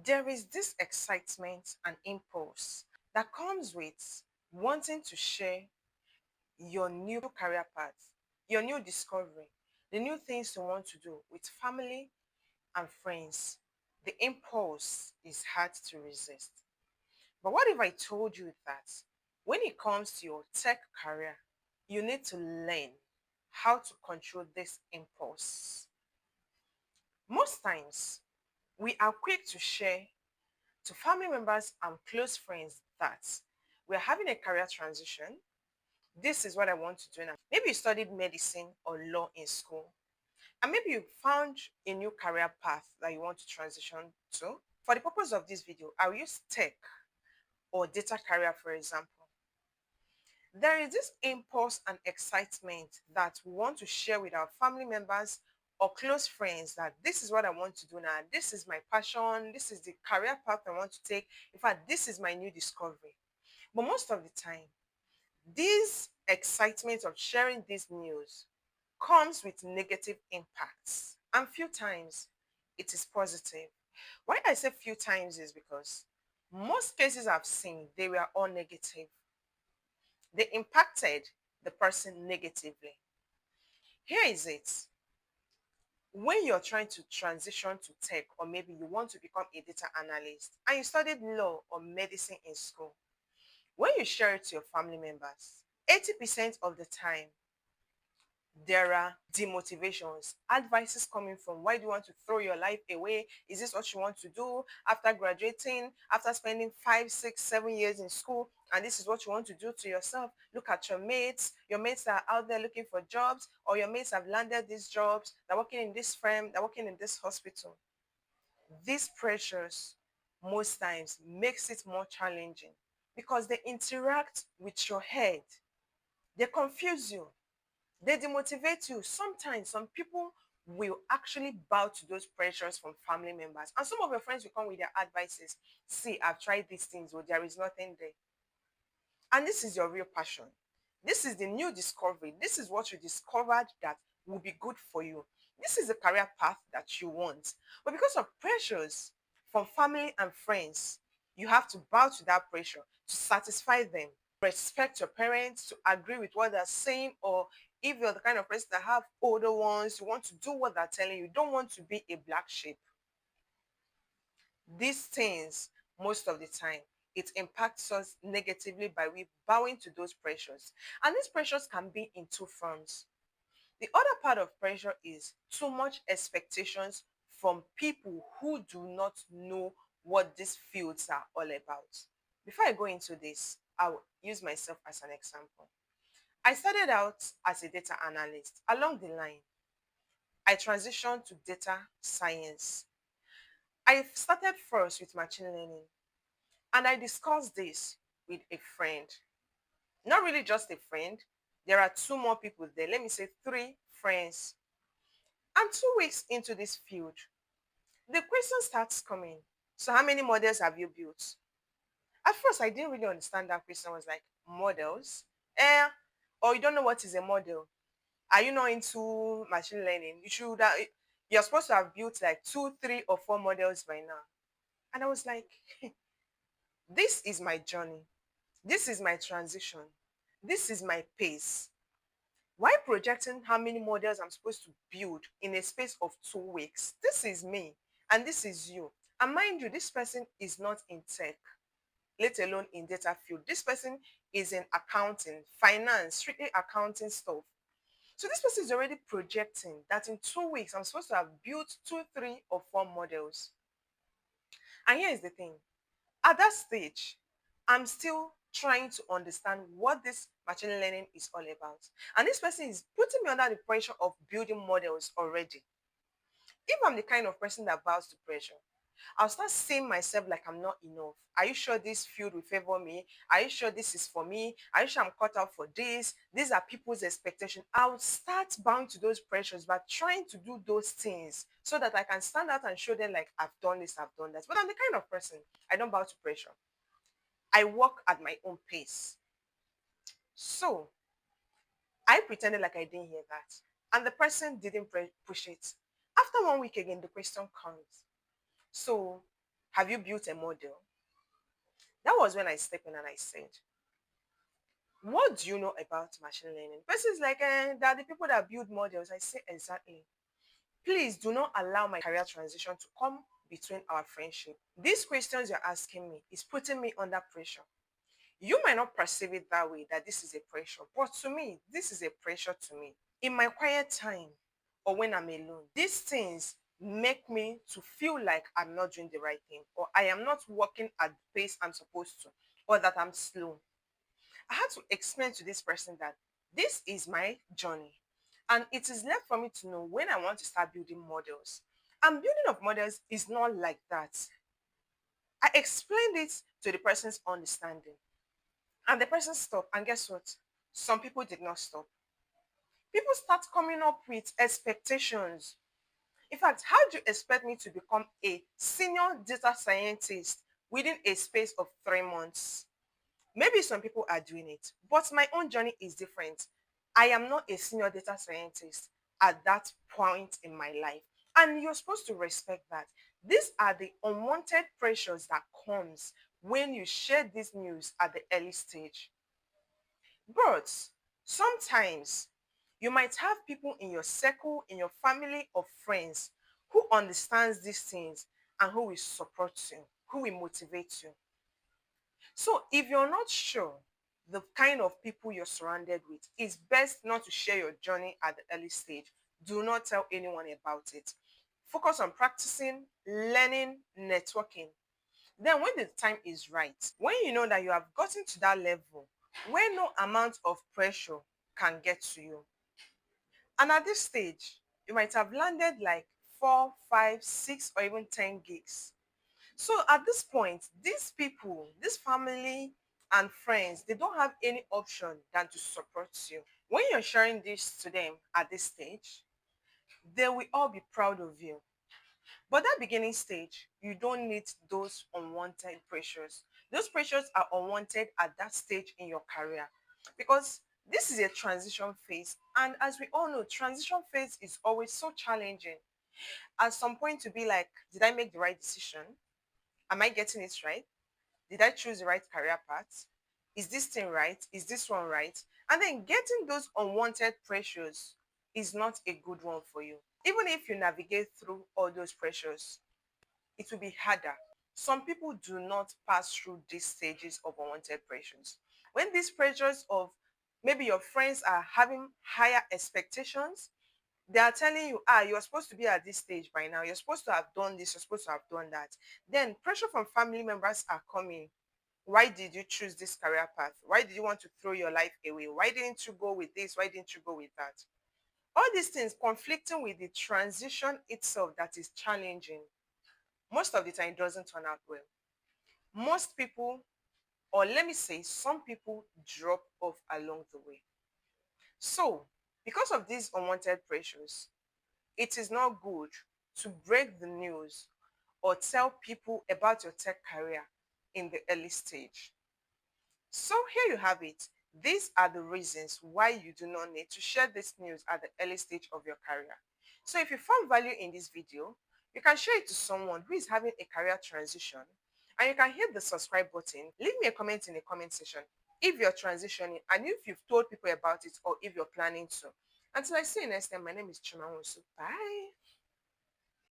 There is this excitement and impulse that comes with wanting to share your new career path, your new discovery, the new things you want to do with family and friends. The impulse is hard to resist. But what if I told you that when it comes to your tech career, you need to learn how to control this impulse? Most times, we are quick to share to family members and close friends that we're having a career transition. This is what I want to do now. Maybe you studied medicine or law in school, and maybe you found a new career path that you want to transition to. For the purpose of this video, I'll use tech or data career, for example. There is this impulse and excitement that we want to share with our family members or close friends that this is what I want to do now. This is my passion. This is the career path I want to take. In fact, this is my new discovery. But most of the time, this excitement of sharing this news comes with negative impacts, and few times it is positive. Why I say few times is because most cases I've seen, they were all negative. They impacted the person negatively. Here is it. When you're trying to transition to tech, or maybe you want to become a data analyst and you studied law or medicine in school, when you share it to your family members, 80% of the time, there are demotivations, advices coming from, why do you want to throw your life away? Is this what you want to do after graduating, after spending 5, 6, 7 years in school? And this is what you want to do to yourself. Look at your mates that are out there looking for jobs, or your mates have landed these jobs, they're working in this firm, they're working in this hospital. These pressures most times makes it more challenging because they interact with your head. They confuse you, they demotivate you. Sometimes some people will actually bow to those pressures from family members. And some of your friends will come with their advices. See, I've tried these things, but there is nothing there. And this is your real passion. This is the new discovery. This is what you discovered that will be good for you. This is the career path that you want. But because of pressures from family and friends, you have to bow to that pressure to satisfy them. Respect your parents, to agree with what they're saying, or if you're the kind of person that have older ones, you want to do what they're telling you. You don't want to be a black sheep. These things, most of the time, it impacts us negatively by we bowing to those pressures. And these pressures can be in two forms. The other part of pressure is too much expectations from people who do not know what these fields are all about. Before I go into this, I'll use myself as an example. I started out as a data analyst. Along the line, I transitioned to data science. I started first with machine learning, and I discussed this with a friend. Not really just a friend, there are two more people there. Let me say three friends. And 2 weeks into this field, the question starts coming. So, how many models have you built? At first, I didn't really understand that question. I was like, models? Or you don't know what is a model? Are you not into machine learning? You're supposed to have built like 2, 3, or 4 models by now. And I was like, this is my journey. This is my transition. This is my pace. Why projecting how many models I'm supposed to build in a space of 2 weeks? This is me and this is you. And mind you, this person is not in tech, let alone in data field. This person is in accounting, finance, strictly accounting stuff. So this person is already projecting that in 2 weeks, I'm supposed to have built 2, 3, or 4 models. And here is the thing. At that stage, I'm still trying to understand what this machine learning is all about. And this person is putting me under the pressure of building models already. If I'm the kind of person that bows to pressure, I'll start seeing myself like I'm not enough. Are you sure this field will favor me? Are you sure this is for me? Are you sure I'm cut out for this? These are people's expectations. I'll start bowing to those pressures by trying to do those things so that I can stand out and show them like I've done this, I've done that. But I'm the kind of person, I don't bow to pressure. I walk at my own pace. So I pretended like I didn't hear that. And the person didn't push it. After 1 week again, the question comes. So Have you built a model? That was when I stepped in and I said, what do you know about machine learning? Person's like, that the people that build models. I say, exactly. Please do not allow my career transition to come between our friendship. These questions you're asking me is putting me under pressure. You might not perceive it that way, that this is a pressure, but to me, this is a pressure to me. In my quiet time or when I'm alone, these things make me to feel like I'm not doing the right thing, or I am not working at the pace I'm supposed to, or that I'm slow. I had to explain to this person that this is my journey. And it is left for me to know when I want to start building models. And building of models is not like that. I explained it to the person's understanding. And the person stopped. And guess what? Some people did not stop. People start coming up with expectations. In fact, how do you expect me to become a senior data scientist within a space of 3 months? Maybe some people are doing it, but my own journey is different. I am not a senior data scientist at that point in my life. And you're supposed to respect that. These are the unwanted pressures that comes when you share this news at the early stage. But sometimes you might have people in your circle, in your family of friends who understands these things and who will support you, who will motivate you. So if you're not sure the kind of people you're surrounded with, it's best not to share your journey at the early stage. Do not tell anyone about it. Focus on practicing, learning, networking. Then when the time is right, when you know that you have gotten to that level where no amount of pressure can get to you. And at this stage, you might have landed like 4, 5, 6, or even 10 gigs. So at this point, these people, this family and friends, they don't have any option than to support you. When you're sharing this to them at this stage, they will all be proud of you. But that beginning stage, you don't need those unwanted pressures. Those pressures are unwanted at that stage in your career because this is a transition phase. And as we all know, transition phase is always so challenging. At some point, to be like, did I make the right decision? Am I getting it right? Did I choose the right career path? Is this thing right? Is this one right? And then getting those unwanted pressures is not a good one for you. Even if you navigate through all those pressures, it will be harder. Some people do not pass through these stages of unwanted pressures. When these pressures of maybe your friends are having higher expectations, they are telling you, you're supposed to be at this stage by now. You're supposed to have done this, you're supposed to have done that. Then pressure from family members are coming. Why did you choose this career path? Why did you want to throw your life away? Why didn't you go with this? Why didn't you go with that? All these things conflicting with the transition itself that is challenging. Most of the time, it doesn't turn out well. Most people, or let me say, some people drop off along the way. So, because of these unwanted pressures, it is not good to break the news or tell people about your tech career in the early stage. So here you have it. These are the reasons why you do not need to share this news at the early stage of your career. So if you found value in this video, you can share it to someone who is having a career transition, and you can hit the subscribe button. Leave me a comment in the comment section if you're transitioning and if you've told people about it or if you're planning to. Until I see you next time, my name is Chima Wonsu. Bye.